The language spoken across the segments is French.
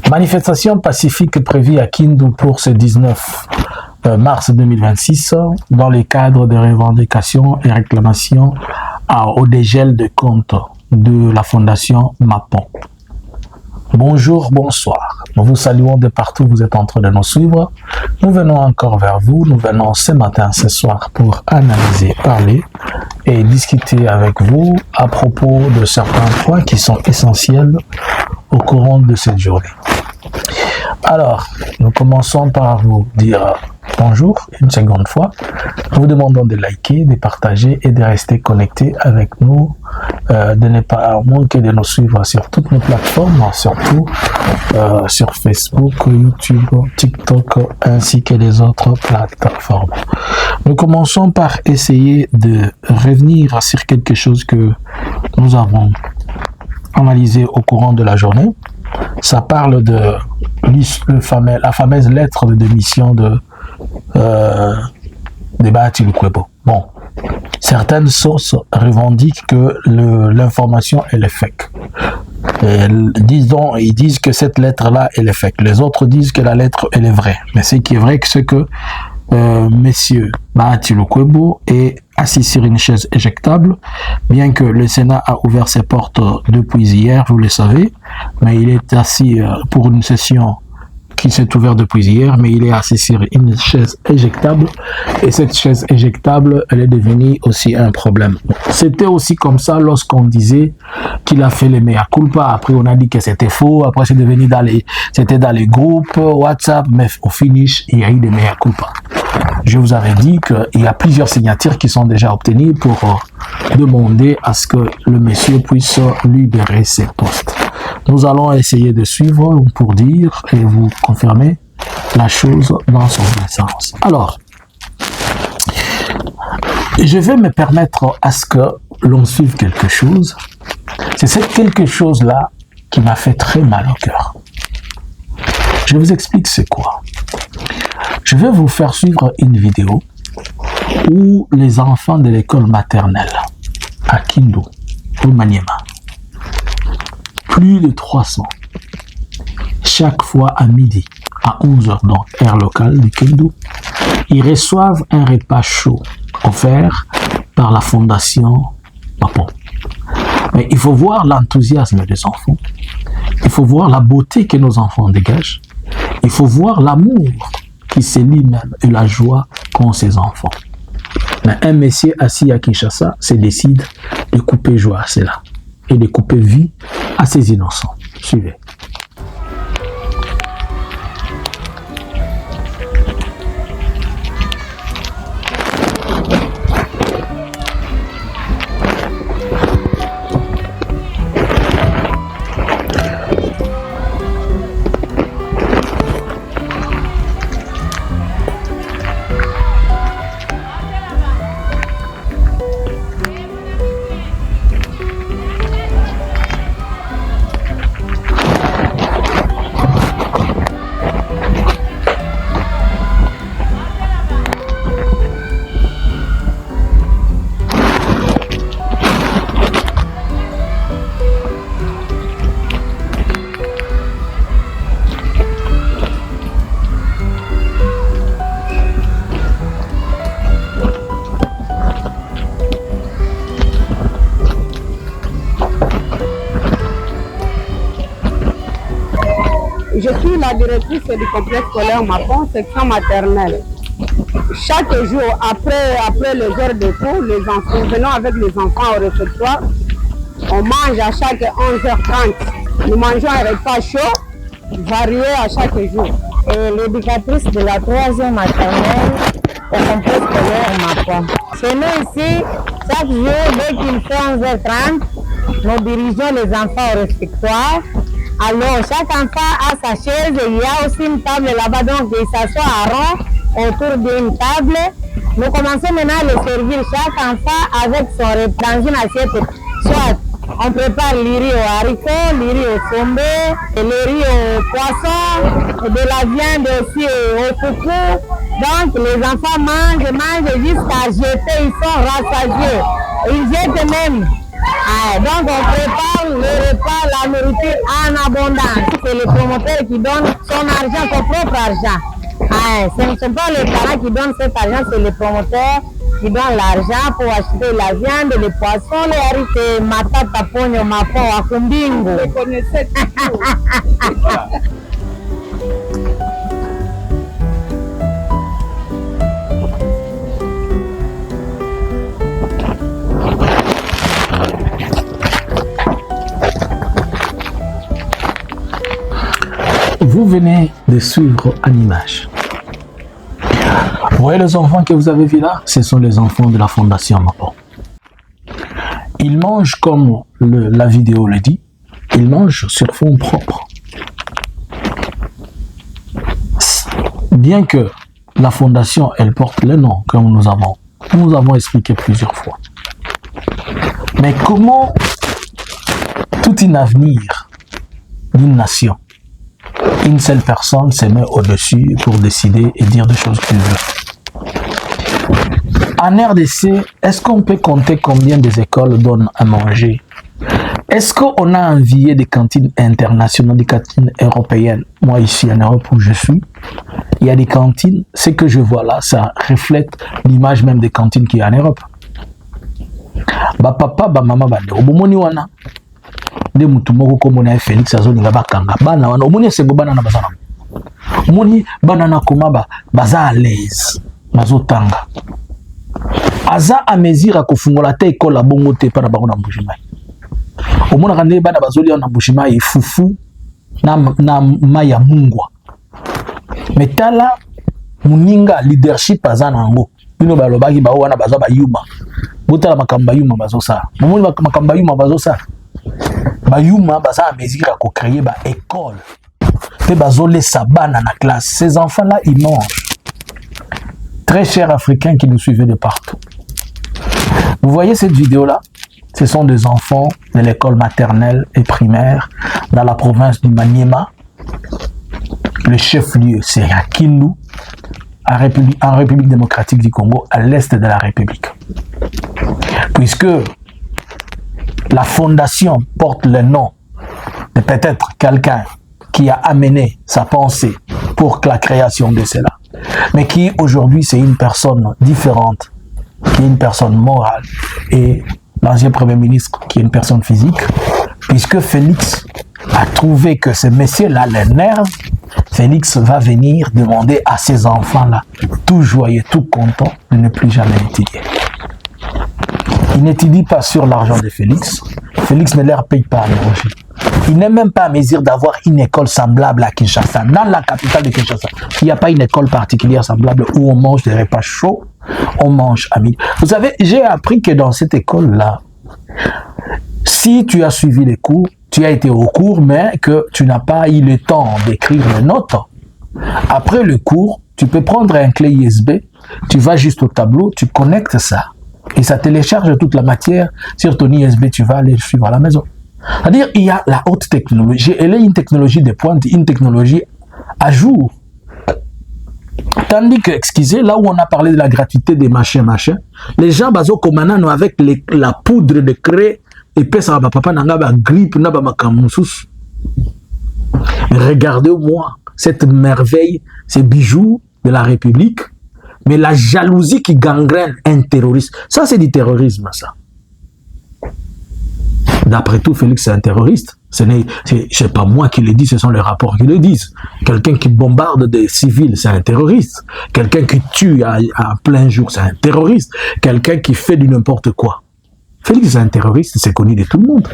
Manifestation pacifique prévue à Kindu pour ce 19 mars 2026 dans le cadre des revendications et réclamations au dégel de comptes de la Fondation Mapon. Bonjour, bonsoir. Nous vous saluons de partout où vous êtes en train de nous suivre. Nous venons encore vers vous. Nous venons ce matin, ce soir pour analyser, parler et discuter avec vous à propos de certains points qui sont essentiels au courant de cette journée. Alors, nous commençons par vous dire bonjour une seconde fois. Nous vous demandons de liker, de partager et de rester connectés avec nous, de ne pas manquer de nous suivre sur toutes nos plateformes, surtout sur Facebook, YouTube, TikTok ainsi que les autres plateformes. Nous commençons par essayer de revenir sur quelque chose que nous avons analysé au courant de la journée. Ça parle de la fameuse lettre de démission de Bahati Lukwebo. Bon, certaines sources revendiquent que l'information elle est fake. Ils disent que cette lettre-là elle est fake. Les autres disent que la lettre elle est vraie. Mais ce qui est vrai, c'est que Monsieur Bahati Lukwebo est assis sur une chaise éjectable, bien que le Sénat a ouvert ses portes depuis hier, vous le savez, mais il est assis pour une session qui s'est ouverte depuis hier, mais il est assis sur une chaise éjectable, et cette chaise éjectable, elle est devenue aussi un problème. C'était aussi comme ça lorsqu'on disait qu'il a fait les mea culpa, après on a dit que c'était faux, après c'est devenu dans les groupes WhatsApp, mais au finish, il y a eu des mea culpa. Je vous avais dit qu'il y a plusieurs signatures qui sont déjà obtenues pour demander à ce que le monsieur puisse libérer ses postes. Nous allons essayer de suivre pour dire et vous confirmer la chose dans son sens. Alors, je vais me permettre à ce que l'on suive quelque chose. C'est cette quelque chose-là qui m'a fait très mal au cœur. Je vous explique c'est quoi. Je vais vous faire suivre une vidéo où les enfants de l'école maternelle à Kindu, au Maniema, plus de 300, chaque fois à midi, à 11h, donc heure locale de Kindu, ils reçoivent un repas chaud offert par la Fondation Mapon. Mais il faut voir l'enthousiasme des enfants, il faut voir la beauté que nos enfants dégagent, il faut voir l'amour qui se lie même et la joie qu'ont ces enfants. Mais un monsieur assis à Kinshasa se décide de couper joie à cela et de couper vie à ces innocents. Suivez. Je suis la directrice du complexe scolaire Mapon, section maternelle. Chaque jour, après les heures de cours, nous venons avec les enfants au réfectoire. On mange à chaque 11h30. Nous mangeons un repas chaud, varié à chaque jour. Et l'éducatrice de la 3e maternelle au complexe scolaire Mapon. Chez nous ici, chaque jour, dès qu'il fait 11h30, nous dirigeons les enfants au réfectoire. Alors, chaque enfant a sa chaise et il y a aussi une table là-bas, donc il s'assoit à rond autour d'une table. Nous commençons maintenant à le servir chaque enfant avec son repas dans une assiette. Soit on prépare le riz au haricot, le riz au sombe, le riz au poisson, de la viande aussi au coucou. Donc les enfants mangent jusqu'à jeter, ils sont rassasiés. Ils jettent même Donc on prépare le repas, la nourriture en abondance. C'est le promoteur qui donne son argent, son propre argent. Ce ne sont pas les parents qui donnent cet argent, c'est le promoteur qui donne l'argent pour acheter la viande, les poissons, les haricots, matata, ponyo, mafo, akumbingo. Vous connaissez tout. Vous venez de suivre en image. Vous voyez les enfants que vous avez vus là? Ce sont les enfants de la Fondation Mapon. Ils mangent comme la vidéo le dit, ils mangent sur fonds propres. Bien que la Fondation, elle porte le nom comme nous avons expliqué plusieurs fois. Mais comment tout un avenir d'une nation, une seule personne se met au-dessus pour décider et dire des choses qu'il veut? En RDC, est-ce qu'on peut compter combien des écoles donnent à manger? Est-ce qu'on a envié des cantines internationales, des cantines européennes? Moi, ici en Europe où je suis, il y a des cantines. Ce que je vois là, ça reflète l'image même des cantines qu'il y a en Europe. Ba papa, ba maman, ba de obomoni wana. De mutu moko komona Félix azolinga bakanga. Bana wana, omoni sebo bana na bazana. Omoni bana na komaba, baza à l'aise. Bazotanga. Aza a mesure à kofungola te école la bongo te para bango na Mbushimai. Omona kande bana bazoli na Mbushimai fufu na maya mungwa. Metala muninga leadership aza nango. Bino balobaki ba wana baza ba yuma. Botala makamba yuma bazosa. Momoni makamba yuma bazosa. Ba yuma baza a mesure à ko créer ba école. Te bazole sa bana na classe. Ces enfants là ils mangent. Très chers Africains qui nous suivez de partout. Vous voyez cette vidéo-là? Ce sont des enfants de l'école maternelle et primaire dans la province du Maniema. Le chef-lieu, c'est à Kindu, en République démocratique du Congo, à l'est de la République. Puisque la fondation porte le nom de peut-être quelqu'un qui a amené sa pensée pour la création de cela. Mais qui aujourd'hui c'est une personne différente, qui est une personne morale, et l'ancien Premier ministre qui est une personne physique, puisque Félix a trouvé que ce messieurs-là l'énerve. Félix va venir demander à ses enfants-là, tout joyeux, tout content, de ne plus jamais étudier. Il n'étudie pas sur l'argent de Félix. Félix ne leur paye pas à manger. Il n'est même pas à mesure d'avoir une école semblable à Kinshasa. Dans la capitale de Kinshasa, il n'y a pas une école particulière semblable où on mange des repas chauds, on mange à midi. Vous savez, j'ai appris que dans cette école-là, si tu as suivi les cours, tu as été au cours, mais que tu n'as pas eu le temps d'écrire les notes, après le cours, tu peux prendre un clé USB, tu vas juste au tableau, tu connectes ça, et ça télécharge toute la matière sur ton USB, tu vas aller suivre à la maison. C'est-à-dire, il y a la haute technologie, elle est une technologie de pointe, une technologie à jour. Tandis que, excusez, là où on a parlé de la gratuité des machins, les gens, avec la poudre de craie, et puis ça va papa n'a pas grippe, n'a pas makamoussous. Regardez-moi cette merveille, ces bijoux de la République, mais la jalousie qui gangrène un terroriste. Ça, c'est du terrorisme, ça. D'après tout, Félix est un terroriste. Ce n'est pas moi qui le dis, ce sont les rapports qui le disent. Quelqu'un qui bombarde des civils, c'est un terroriste. Quelqu'un qui tue à plein jour, c'est un terroriste. Quelqu'un qui fait du n'importe quoi. Félix est un terroriste, c'est connu de tout le monde.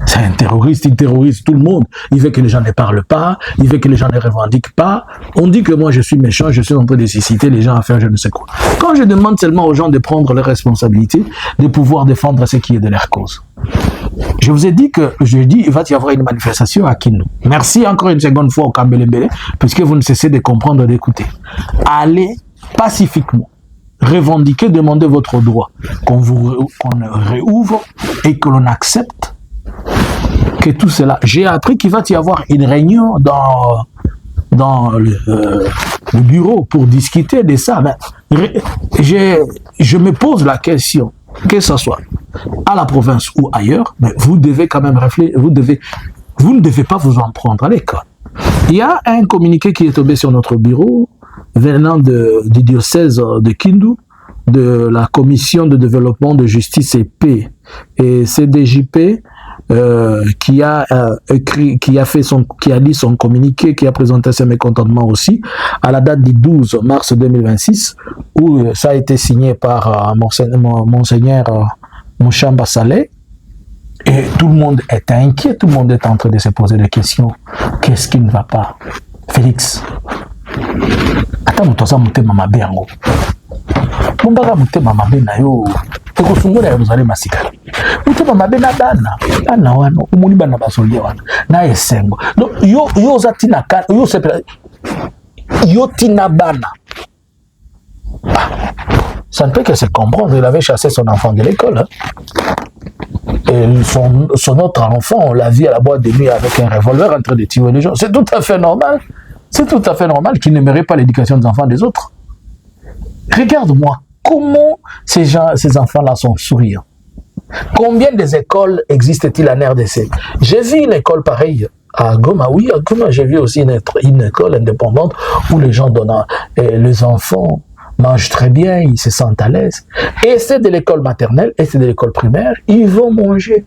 C'est un terroriste, il terrorise tout le monde. Il veut que les gens ne parlent pas, il veut que les gens ne revendiquent pas. On dit que moi je suis méchant, je suis en train de citer les gens à faire je ne sais quoi. Quand je demande seulement aux gens de prendre leurs responsabilités, de pouvoir défendre ce qui est de leur cause. Je vous ai dit que jeudi, il va y avoir une manifestation à Kindu. Merci encore une seconde fois au Kambelembele, puisque vous ne cessez de comprendre et d'écouter. Allez pacifiquement. Revendiquer, demander votre droit, qu'on réouvre et que l'on accepte que tout cela. J'ai appris qu'il va y avoir une réunion dans le bureau pour discuter de ça. Mais je me pose la question, que ce soit à la province ou ailleurs, mais vous devez quand même réfléchir, vous ne devez pas vous en prendre à l'école. Il y a un communiqué qui est tombé sur notre bureau, venant du diocèse de Kindu, de la Commission de développement de justice et paix, et CDJP, qui a dit son communiqué, qui a présenté ses mécontentements aussi, à la date du 12 mars 2026, où ça a été signé par Monseigneur Mouchamba Saleh, et tout le monde est inquiet, tout le monde est en train de se poser des questions. Qu'est-ce qui ne va pas? Félix, attends, mutoza mutema mabe yango. Mumbaka mutema mabe na yo. Ekosungura ya muzale masika. Mutema mabe na dana wano, umuni bana basoldia wano. Na esengo. Donc yo zatina kan, yo sepela. Yo tina bana. Ça ne peut que se comprendre, il avait chassé son enfant de l'école. Hein. Et son autre enfant, on l'a vu à la boîte de nuit avec un revolver en train de tuer les gens. C'est tout à fait normal. C'est tout à fait normal qu'il ne mérite pas l'éducation des enfants des autres. Regarde-moi, comment ces enfants-là sont souriants. Combien d'écoles existent-ils en RDC? J'ai vu une école pareille à Goma. Oui, à Goma, j'ai vu aussi une école indépendante où les gens donnent, les enfants mangent très bien, ils se sentent à l'aise. Et c'est de l'école maternelle, et c'est de l'école primaire, ils vont manger.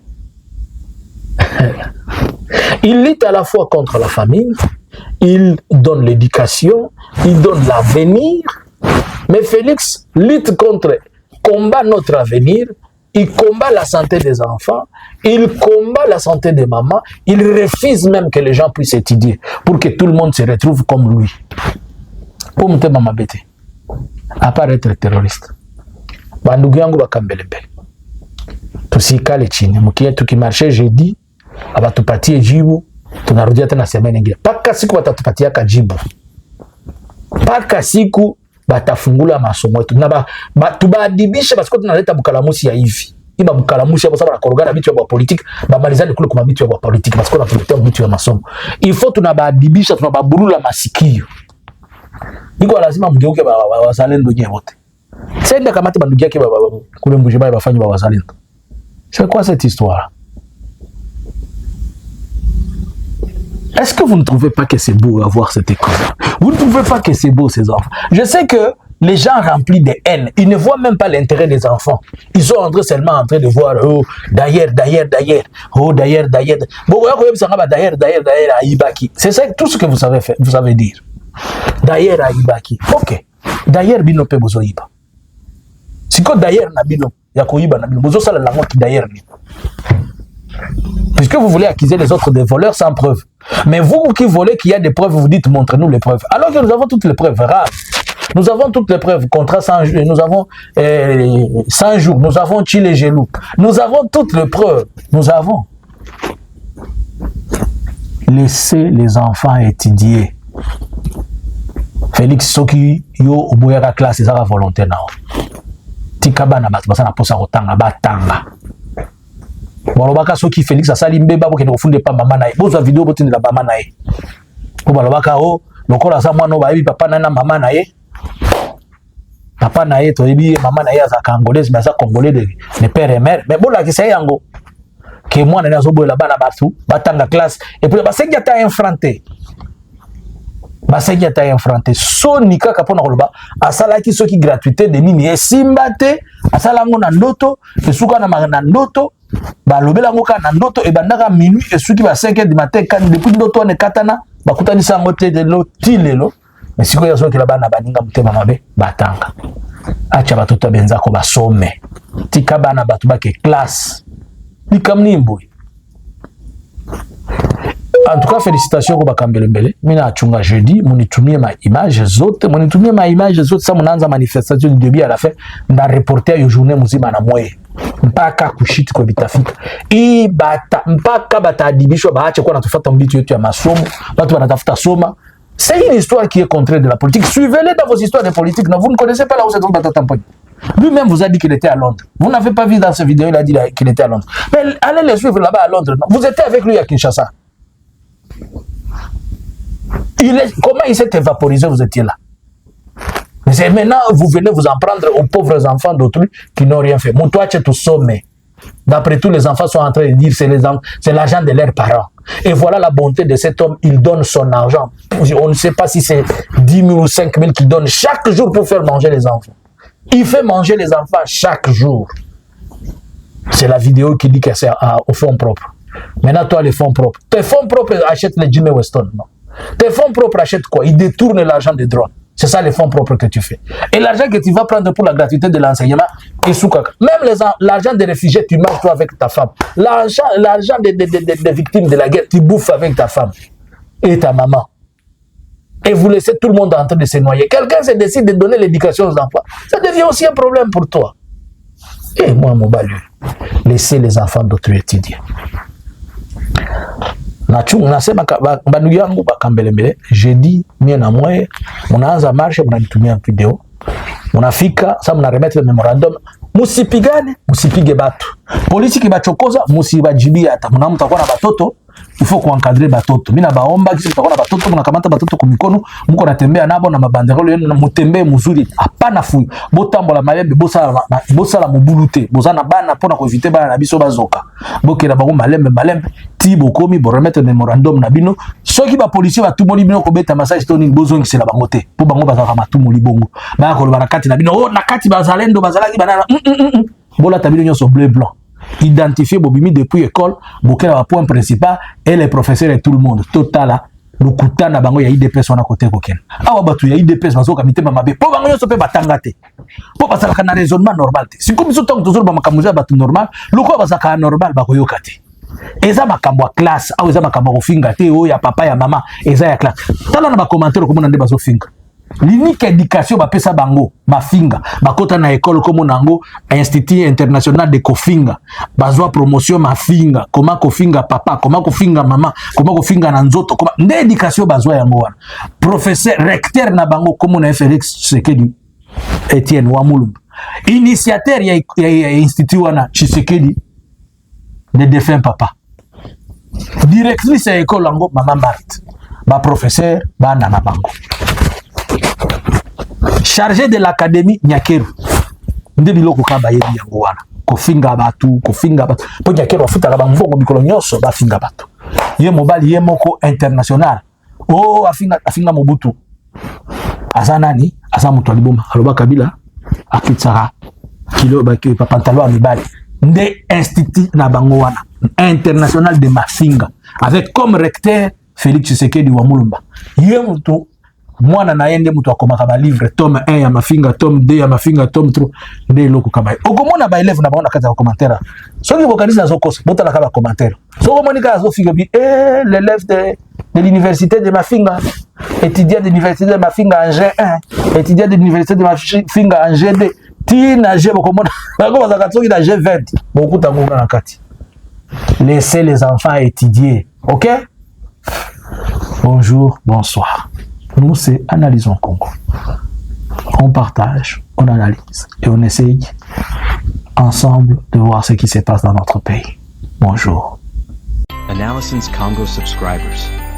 Ils luttent à la fois contre la famine, ils donnent l'éducation, ils donnent l'avenir. Mais Félix lutte contre, combat notre avenir, il combat la santé des enfants, il combat la santé des mamans, il refuse même que les gens puissent étudier pour que tout le monde se retrouve comme lui. Pour me maman bête. À part être terroriste. Bandugu yangu bakambelembele. Tusikale chini. Mkia tukimarche jeudi, abatupatie jibu, tunarudia tena semaine nyingine. Paka siku batatupatia kajibu. Paka siku batafungula masomo yetu. Na tubadibisha basiko tunaleta bukalamusi ya hivi. Iba bukalamusi ya sababu nakorogana bitu ya politique, bamalizani kule kuma bitu ya politique basiko tunaletea bitu ya masomo. Il faut tunabadibisha, tunababurula masikio. Iko lazima mgeuke wazalendo nyewe wote. Senda kamati bandugu yake kule Mbujimayi bafanye wazalendo. C'est quoi cette histoire? Est-ce que vous ne trouvez pas que c'est beau avoir cette école? Vous ne trouvez pas que c'est beau ces enfants? Je sais que les gens remplis de haine, ils ne voient même pas l'intérêt des enfants. Ils sont seulement en train de voir, oh, d'ailleurs. Oh, d'ailleurs. Bon, d'ailleurs, Aïbaki. C'est ça, tout ce que vous savez dire. D'ailleurs, Aïbaki. Ok. D'ailleurs, bino pe bozo iba. Siko d'ailleurs na bino, yako iba na bino. Bozo sala lango ki d'ailleurs ni. Puisque vous voulez accuser les autres des voleurs sans preuve. Mais vous qui volez qu'il y a des preuves, vous dites montrez-nous les preuves. Alors que nous avons toutes les preuves rares. Nous avons toutes les preuves. Contrat 100 jours, nous avons 100 jours, nous avons Chile Gelou. Nous avons toutes les preuves. Nous avons. Laissez les enfants étudier. Félix Soki yo oboyaka classe ezaka volonté nao. Tikaba na bato basana posa kotanga batanga. Balobaka soki Félix asali mbeba bokende kofunde pa mama naye. Bozwa vidéo botinde la mama naye. Ko balobaka o lokola sa mwana ba yebi papa na mama naye. Papa naye to yebi mama naye aza congolaise mais aza congolais de père et mère. Mais bola ki sai yango. Que mwana na zo boyela bana batu batanga classe et puis basengi ata infranté. Baseki ata infranté soni kaka pona koloba asalaki soki gratuité de nini esimbate asalango na ndoto esuka na ndoto balobela ngo ka na ndoto e bandaka minuit esuki ba 5h du matin quand depuis ndoto ne katana bakutani sango te de lotilelo mais siko ya soki la bana baninga mutema mabe batanga acha batoto benzako basome tika bana batu bake classe likamni mboy. En tout cas, félicitations pour Bakambelembele. Mina achunga jeudi, munitumie ma image zote, ça monanza manifestation du début à la fin, na reporter yo journée muzima na moye. Mpaka kushiti kwa bitafika. Mpaka batadibishwa baache kwa natufuata mbitu yetu ya masomo, watu wanatafuta soma. C'est une histoire qui est contraire de la politique. Suivez-les dans vos histoires de politique. Non, vous ne connaissez pas là où c'est dans Batata Tampogne. Lui-même vous a dit qu'il était à Londres. Vous n'avez pas vu dans cette vidéo, il a dit qu'il était à Londres. Mais allez les suivre là-bas à Londres. Non? Vous étiez avec lui à Kinshasa. Comment il s'est évaporisé, vous étiez là. Mais maintenant, vous venez vous en prendre aux pauvres enfants d'autrui qui n'ont rien fait. Mon toi, tu es tout somme. D'après tout, les enfants sont en train de dire c'est l'argent de leurs parents. Et voilà la bonté de cet homme, il donne son argent. On ne sait pas si c'est 10 000 ou 5 000 qu'il donne chaque jour pour faire manger les enfants. Il fait manger les enfants chaque jour. C'est la vidéo qui dit que c'est au fonds propre. Maintenant, toi, les fonds propres. Tes fonds propres achètent les Jimmy Weston. Non. Tes fonds propres achètent quoi? Ils détournent l'argent des drones. C'est ça les fonds propres que tu fais. Et l'argent que tu vas prendre pour la gratuité de l'enseignement, même l'argent des réfugiés, tu manges toi avec ta femme. L'argent des victimes de la guerre, tu bouffes avec ta femme et ta maman. Et vous laissez tout le monde en train de se noyer. Quelqu'un se décide de donner l'éducation aux enfants. Ça devient aussi un problème pour toi. Et moi, mon balu, laissez les enfants d'autres étudier. Nasema bandugu yangu bakambelembele jeudi mie na mwe munaanza marshe, munanitumia video, munafika sasa munaremettre memorandum, musipigane, musipige batu, polisi kibachokoza musibajibia, hata mutakuwa na batoto il faut kuencadrer batoto. Mina baomba kisi mutakuwa na batoto, munakamata batoto kumikono, muko natembea nabo na mabanderole yenu, mutembee muzuri, hapana fui botambola malembe, bosala mubulute, bozana bana pona ko éviter bana na biso bazoka bokela bango malembe ti bokomi bo remettre memorandum na bino, soki ba policier batumoli bino ko beta message toni bozongisela bango te po bango bazaka matumoli bongo ba ko loba na kati na bino, oh na kati bazalendo bazalaki banana bola tabino nyoso bleu blanc. Identifier Bobimi depuis l'école, bokela ba point principal et les professeurs et tout le monde. Total le kutana bango ya IDPS wana côté koken. Awa batu ya IDPS bazoka mitema mabe. Po bango nyoso pe batangate. Po basala na raisonnement normal te. Si comme soto toujours ba makamuza batu normal, loko basaka normal ba koyoka te. Eza makambo ya classe, awa eza makambo kofinga te, o ya papa ya mama, eza ya classe. Tala na ba commentaire ko mona nde bazo finga. L'unique éducation bapesa bango mafinga bakota na école comme nango institut international de kofinga bazwa promotion mafinga comment kofinga papa comment kofinga mama comment kofinga na nzoto comment nde éducation bazwa yango wana professeur recteur na bango comme na Félix Tshisekedi Etienne Wamulumba initiateur ya institut wana Tshisekedi de défunt papa directrice ya école yango mama Marthe ba professeur bana na bango chargé de l'académie Nyakeru nde biloko kaba yebi yango wana kofinga batu po Nyakeru afuta ba mvongo mikolo nyonso ba finga batu ye mobali ye moko international oh afinga Mobutu asa nani asa mutu aliboma aloba Kabila akitsaka kilo ba ke pantalon amibali nde institut na bango wana international de mafinga avec comme recteur Félix Tshisekedi Wamulumba ye mutu mwana na yende mutu akomaka ba livre tome 1 ya mafinga tome 2 ya mafinga tome 3 nde loko kaba okomona ba élève na baona kaza ko commentaire soki bokanisa zokosa botala ka ba commentaire soko monika zo figa bi l'élève de l'université de Mafinga étudiant de l'université de Mafinga en G1 étudiant de l'université de Mafinga en G2 tina je bokomona bako bazaka soki na G20 bokuta ngona na kati laissez les enfants étudier, ok? Bonjour, bonsoir. Nous, c'est Analysons Congo. On partage, on analyse et on essaye ensemble de voir ce qui se passe dans notre pays. Bonjour. Analysons Congo subscribers.